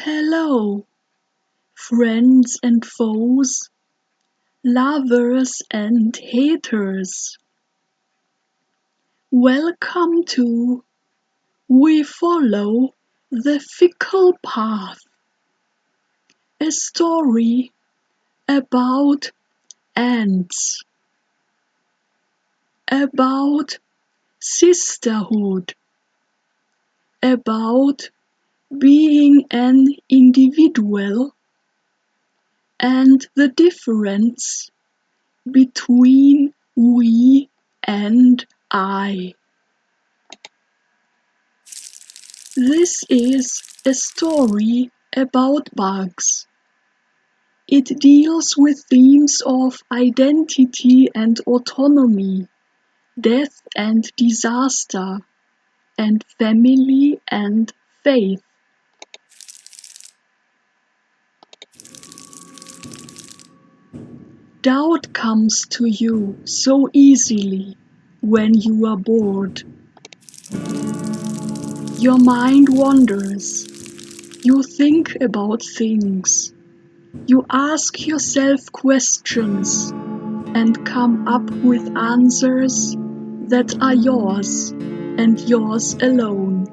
Hello, friends and foes, lovers and haters. Welcome to We Follow the Fickle Path, a story about ants, about sisterhood, about being an individual and the difference between we and I. This is a story about bugs. It deals with themes of identity and autonomy, death and disaster, and family and faith. Doubt comes to you so easily when you are bored. Your mind wanders. You think about things. You ask yourself questions and come up with answers that are yours and yours alone.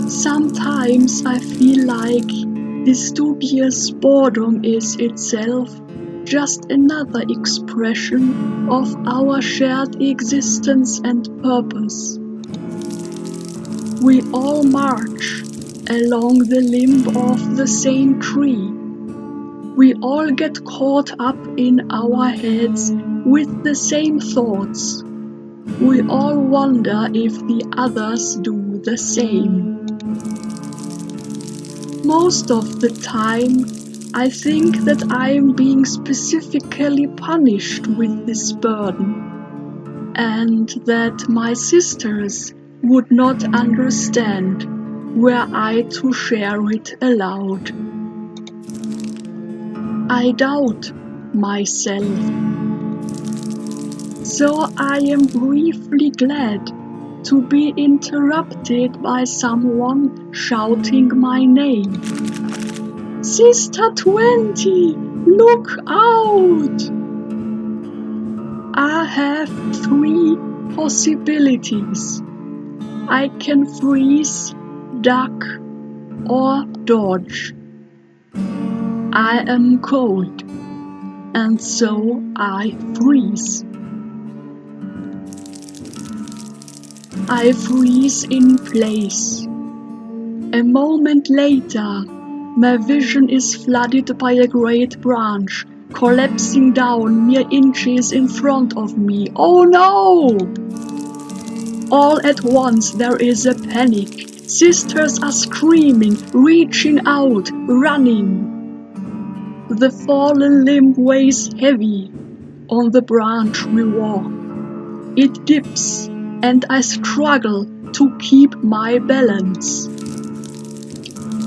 Sometimes I feel like this dubious boredom is itself just another expression of our shared existence and purpose. We all march along the limb of the same tree. We all get caught up in our heads with the same thoughts. We all wonder if the others do the same. Most of the time, I think that I am being specifically punished with this burden, and that my sisters would not understand were I to share it aloud. I doubt myself. So I am briefly glad to be interrupted by someone shouting my name. Sister 20, look out! I have 3 possibilities. I can freeze, duck, or dodge. I am cold, and so I freeze. I freeze in place. A moment later, my vision is flooded by a great branch, collapsing down mere inches in front of me. Oh no! All at once there is a panic. Sisters are screaming, reaching out, running. The fallen limb weighs heavy. On the branch we walk. It dips, and I struggle to keep my balance.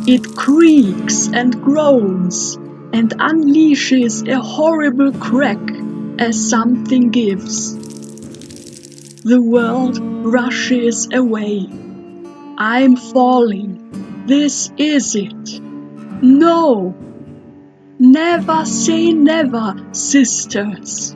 It creaks and groans and unleashes a horrible crack as something gives. The world rushes away. I'm falling. This is it. No! Never say never, sisters.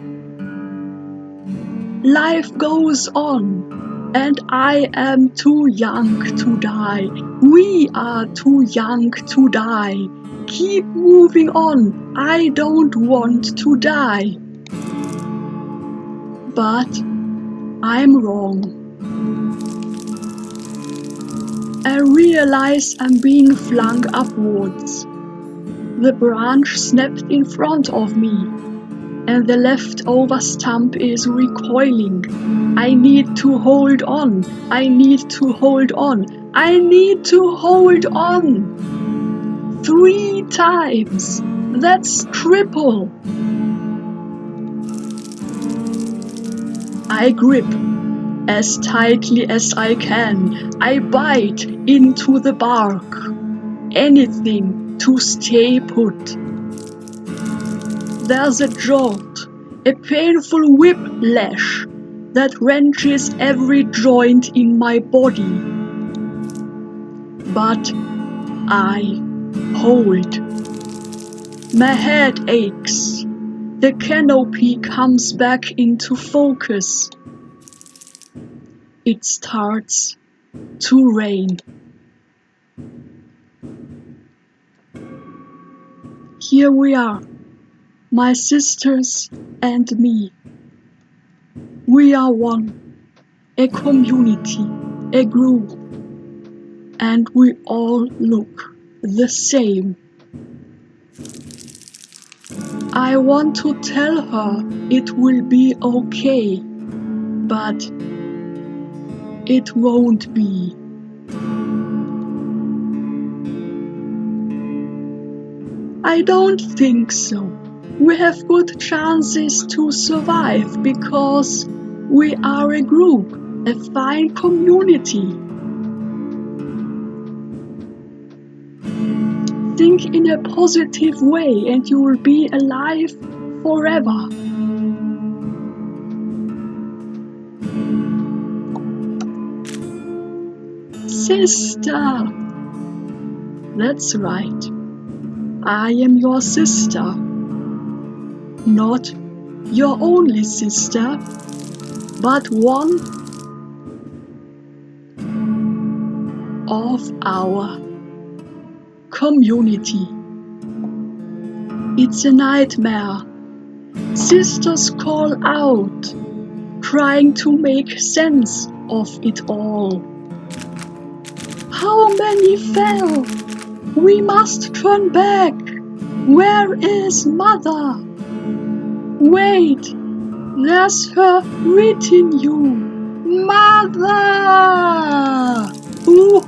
Life goes on, and I am too young to die. We are too young to die. Keep moving on. I don't want to die. But I'm wrong. I realize I'm being flung upwards. The branch snapped in front of me, and the leftover stump is recoiling. I need to hold on. I need to hold on. I need to hold on. 3 times. That's triple. I grip as tightly as I can. I bite into the bark. Anything to stay put. There's a jolt, a painful whiplash that wrenches every joint in my body. But I hold. My head aches. The canopy comes back into focus. It starts to rain. Here we are, my sisters and me. We are one, a community, a group, and we all look the same. I want to tell her it will be okay, but it won't be. I don't think so. We have good chances to survive because we are a group, a fine community. Think in a positive way and you will be alive forever. Sister! That's right. I am your sister. Not your only sister, but one of our community. It's a nightmare. Sisters call out, trying to make sense of it all. How many fell? We must turn back. Where is Mother? Wait, there's her retinue. Mother! Ooh.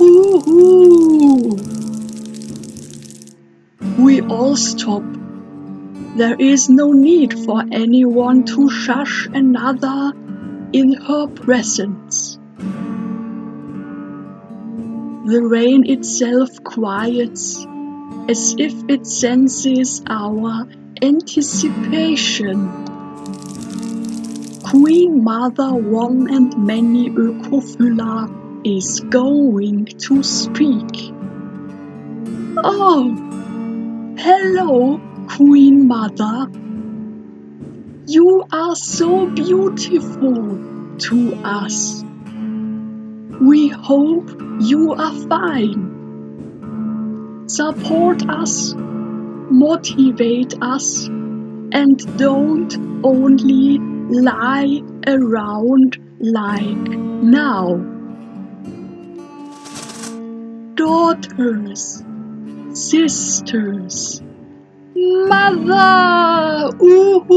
We all stop. There is no need for anyone to shush another in her presence. The rain itself quiets, as if it senses our anticipation. Queen Mother One and many Ökophylla is going to speak. Oh, hello, Queen Mother. You are so beautiful to us. We hope you are fine. Support us, motivate us, and don't only lie around like now. Daughters, sisters, Mother! Ooh.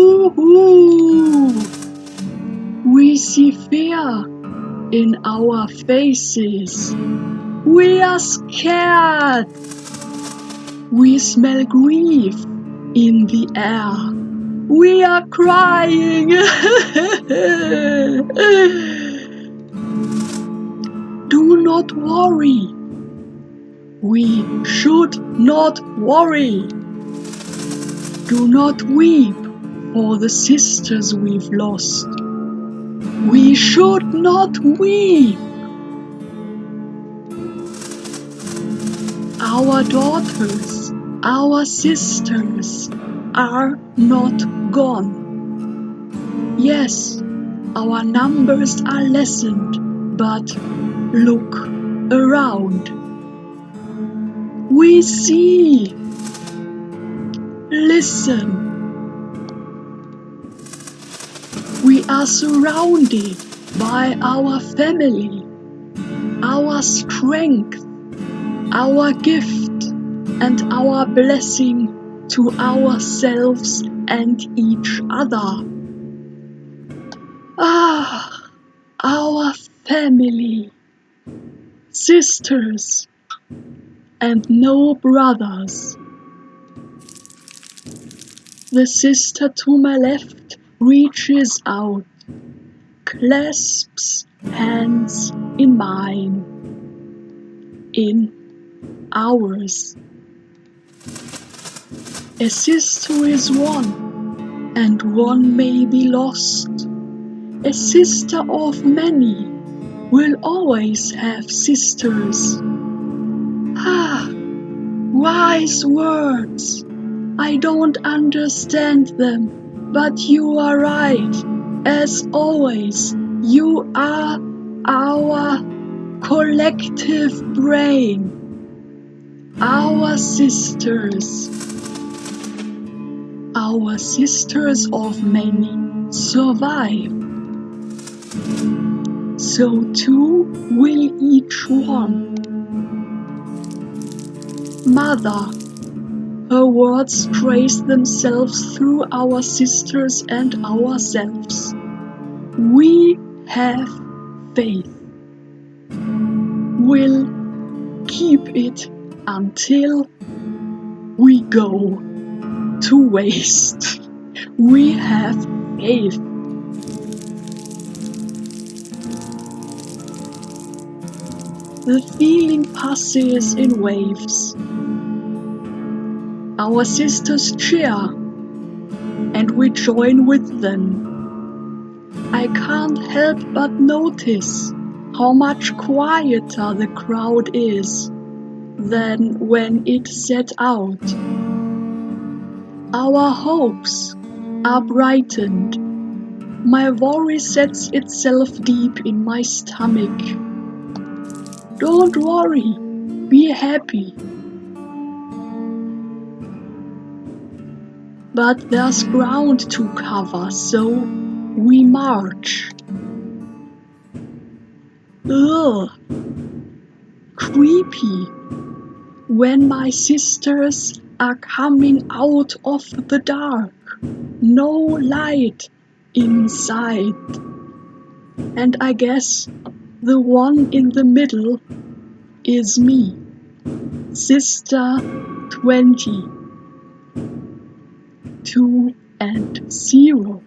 We see fear in our faces. We are scared. We smell grief in the air. We are crying. Do not worry. We should not worry. Do not weep for the sisters we've lost. We should not weep. Our daughters, our sisters are not gone. Yes, our numbers are lessened, but look around. We see. Listen. We are surrounded by our family, our strength, our gift, and our blessing to ourselves and each other. Our family, sisters, and no brothers. The sister to my left reaches out, clasps hands in mine, in ours. A sister is one, and one may be lost. A sister of many will always have sisters. Wise words! I don't understand them, but you are right. As always, you are our collective brain. Our sisters of many survive. So too will each one. Mother, her words trace themselves through our sisters and ourselves. We have faith. We'll keep it until we go to waste. We have faith. The feeling passes in waves. Our sisters cheer, and we join with them. I can't help but notice how much quieter the crowd is than when it set out. Our hopes are brightened. My worry sets itself deep in my stomach. Don't worry, be happy. But there's ground to cover, so we march. Ugh, creepy. When my sisters are coming out of the dark, no light inside. And I guess the one in the middle is me, Sister 20, 2 and 0.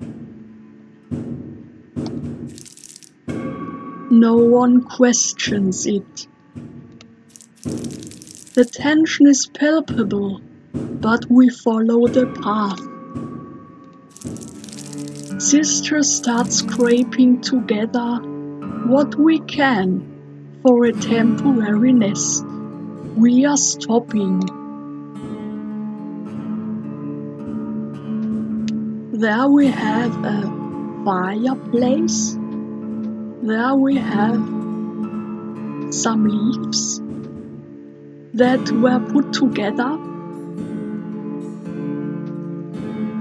No one questions it. The tension is palpable, but we follow the path. Sisters start scraping together what we can for a temporary nest. We are stopping. There we have a fireplace. There we have some leaves that were put together,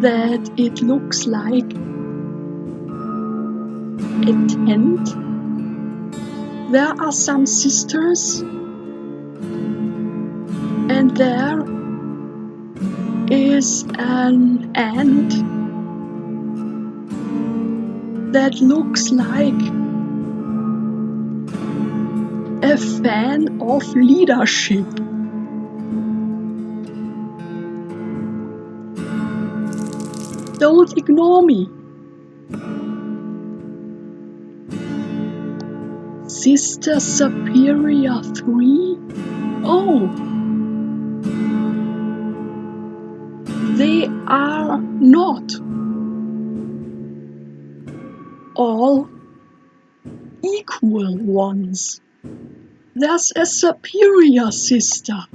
that it looks like a tent. There are some sisters, and there is an ant that looks like a fan of leadership. Don't ignore me. Sister Superior 3? Oh, they are not all equal ones. There's a superior sister,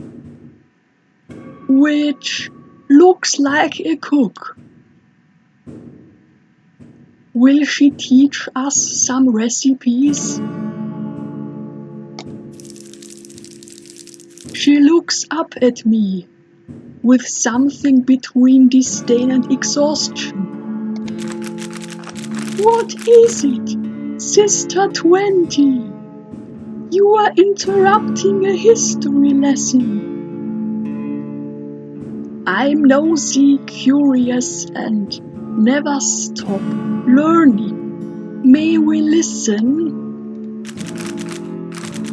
which looks like a cook. Will she teach us some recipes? She looks up at me with something between disdain and exhaustion. What is it, Sister 20? You are interrupting a history lesson. I'm nosy, curious, and never stop learning. May we listen?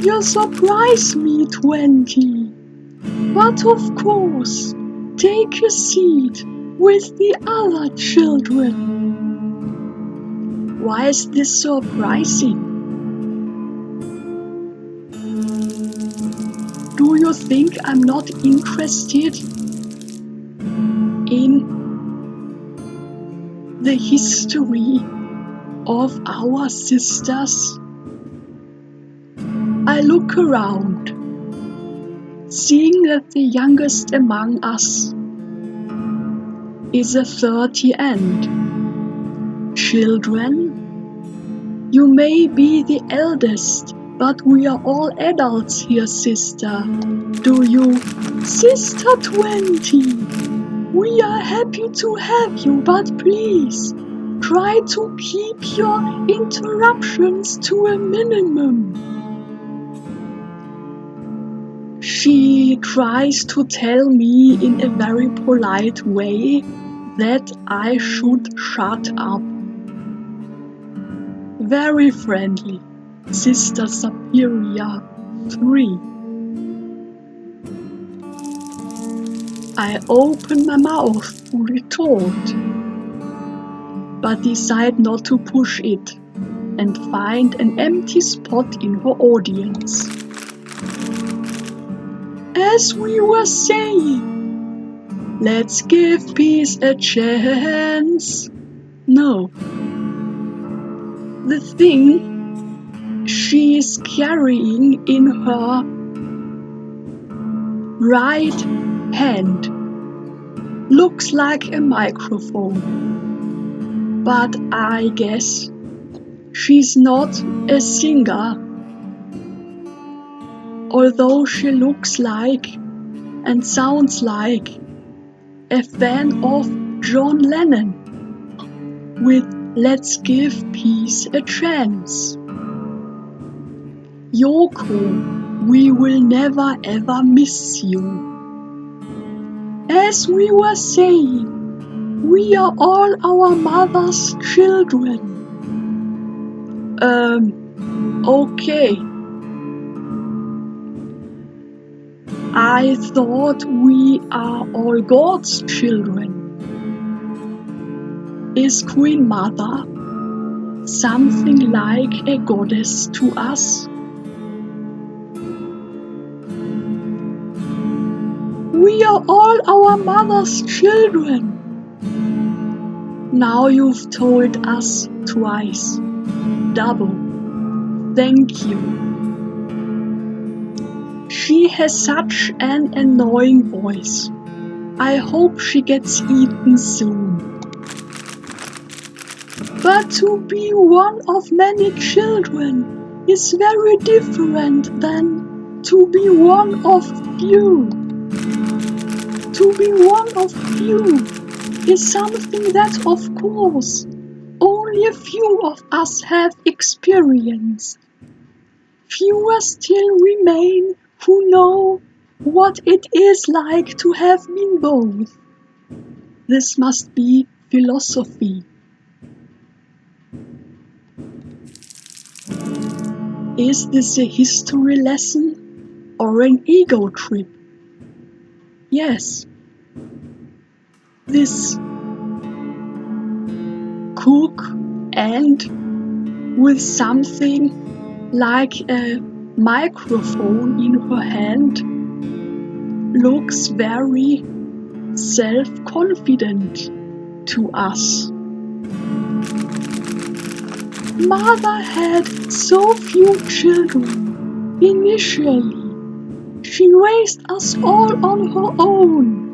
You surprise me, 20. But of course, take a seat with the other children. Why is this surprising? Do you think I'm not interested in the history of our sisters? I look around. seeing that the youngest among us is a 30 end. Children, you may be the eldest, but we are all adults here, sister. Do you? Sister 20, we are happy to have you, but please, try to keep your interruptions to a minimum. She tries to tell me in a very polite way that I should shut up. Very friendly, Sister Superior 3. I open my mouth to retort, but decide not to push it and find an empty spot in her audience. As we were saying, let's give peace a chance. No. The thing she's carrying in her right hand looks like a microphone, but I guess she's not a singer, although she looks like and sounds like a fan of John Lennon with Let's Give Peace a Chance. Yoko, we will never ever miss you. As we were saying, we are all our mother's children. Okay. I thought we are all God's children. Is Queen Mother something like a goddess to us? We are all our mother's children. Now you've told us twice. Double. Thank you. She has such an annoying voice. I hope she gets eaten soon. But to be one of many children is very different than to be one of few. To be one of few is something that, of course, only a few of us have experienced. Fewer still remain who know what it is like to have been both. This must be philosophy. Is this a history lesson or an ego trip? Yes. This cook and with something like a microphone in her hand looks very self-confident to us. Mother had so few children initially. She raised us all on her own.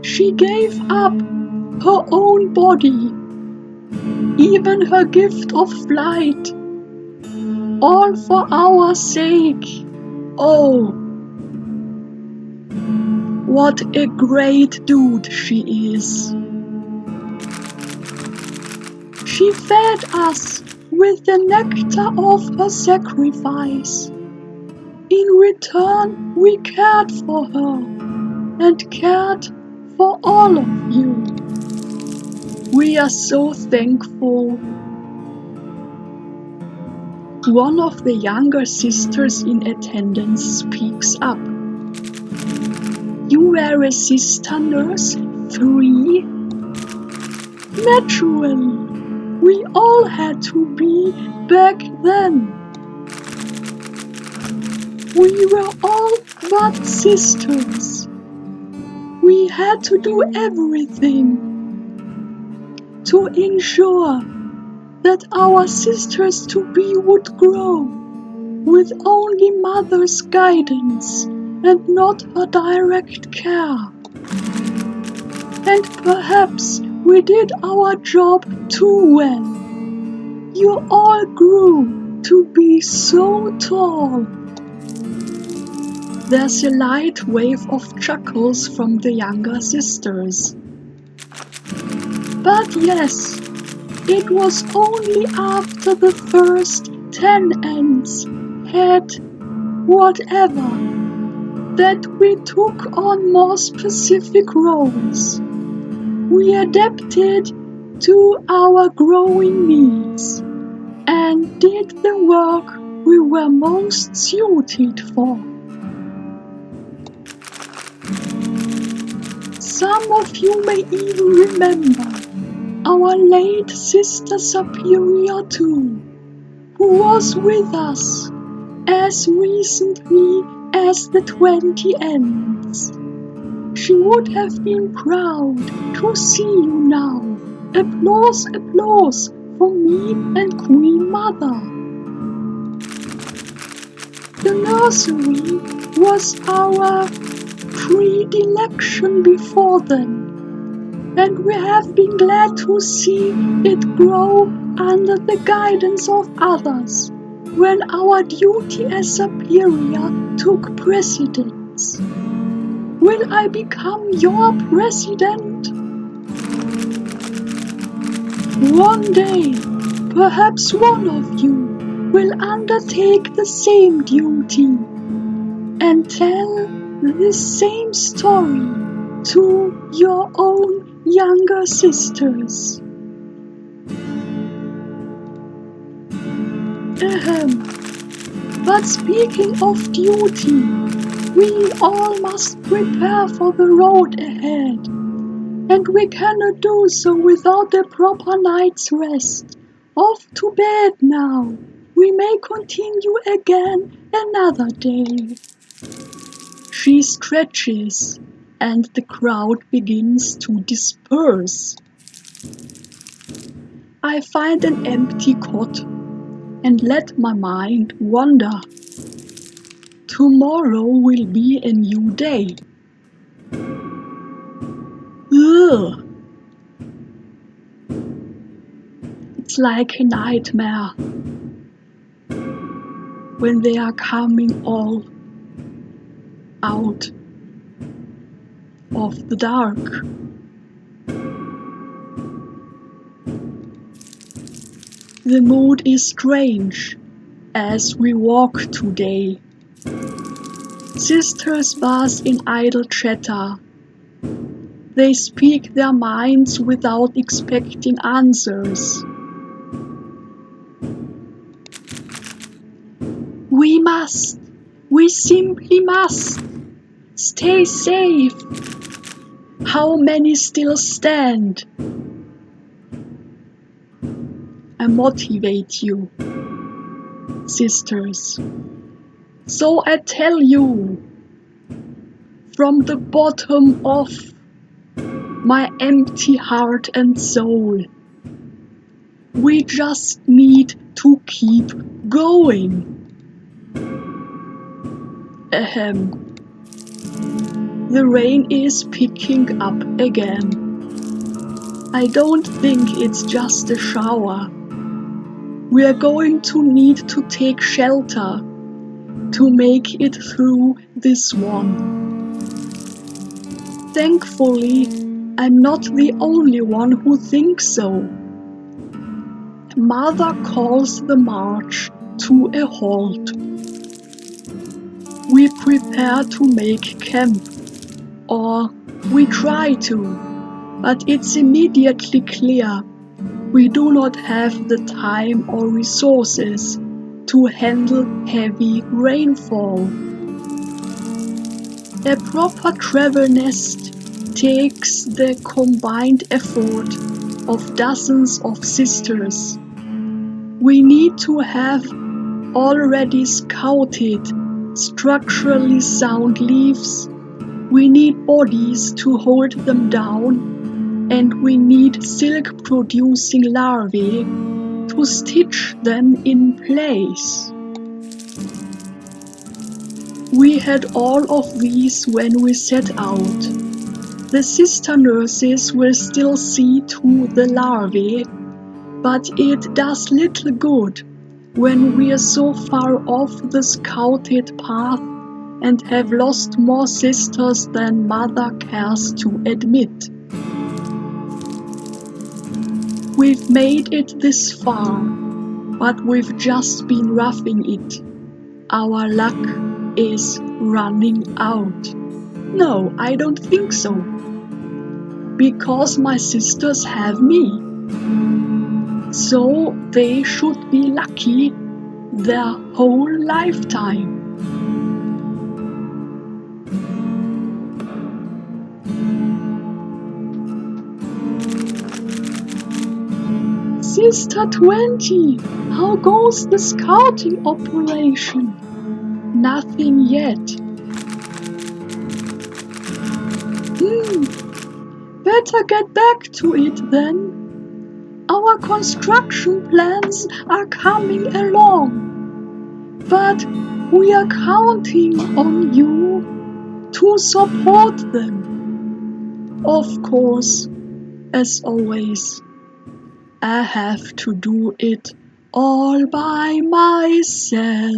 She gave up her own body, even her gift of flight, all for our sake. Oh, what a great dude she is. She fed us with the nectar of her sacrifice. In return, we cared for her and cared for all of you. We are so thankful. One of the younger sisters in attendance speaks up. You were a sister nurse 3? Naturally, we all had to be back then. We were all but sisters. We had to do everything to ensure that our sisters-to-be would grow with only mother's guidance and not her direct care. And perhaps we did our job too well. You all grew to be so tall. There's a light wave of chuckles from the younger sisters. But yes, it was only after the first 10 ants had whatever that we took on more specific roles. We adapted to our growing needs and did the work we were most suited for. Some of you may even remember our late Sister Superior too, who was with us as recently as the 20 ends. She would have been proud to see you now. Applause, applause for me and Queen Mother. The nursery was our predilection before then, and we have been glad to see it grow under the guidance of others when our duty as superior took precedence. Will I become your president? One day, perhaps one of you will undertake the same duty and tell the same story to your own younger sisters. But speaking of duty, we all must prepare for the road ahead, and we cannot do so without a proper night's rest. Off to bed now. We may continue again another day. She stretches, and the crowd begins to disperse. I find an empty cot and let my mind wander. Tomorrow will be a new day. Ugh. It's like a nightmare when they are coming all out of the dark. The mood is strange as we walk today. Sisters bask in idle chatter. They speak their minds without expecting answers. We simply must stay safe. How many still stand? I motivate you, sisters. So I tell you, from the bottom of my empty heart and soul, we just need to keep going. The rain is picking up again. I don't think it's just a shower. We are going to need to take shelter to make it through this one. Thankfully, I'm not the only one who thinks so. Mother calls the march to a halt. We prepare to make camp, or we try to, but it's immediately clear we do not have the time or resources to handle heavy rainfall. A proper travel nest takes the combined effort of dozens of sisters. We need to have already scouted structurally sound leaves, we need bodies to hold them down, and we need silk-producing larvae to stitch them in place. We had all of these when we set out. The sister nurses will still see to the larvae, but it does little good when we're so far off the scouted path and have lost more sisters than Mother cares to admit. We've made it this far, but we've just been roughing it. Our luck is running out. No, I don't think so. Because my sisters have me. So they should be lucky their whole lifetime. Sister 20, how goes the scouting operation? Nothing yet. Better get back to it then. Our construction plans are coming along, but we are counting on you to support them. Of course, as always, I have to do it all by myself.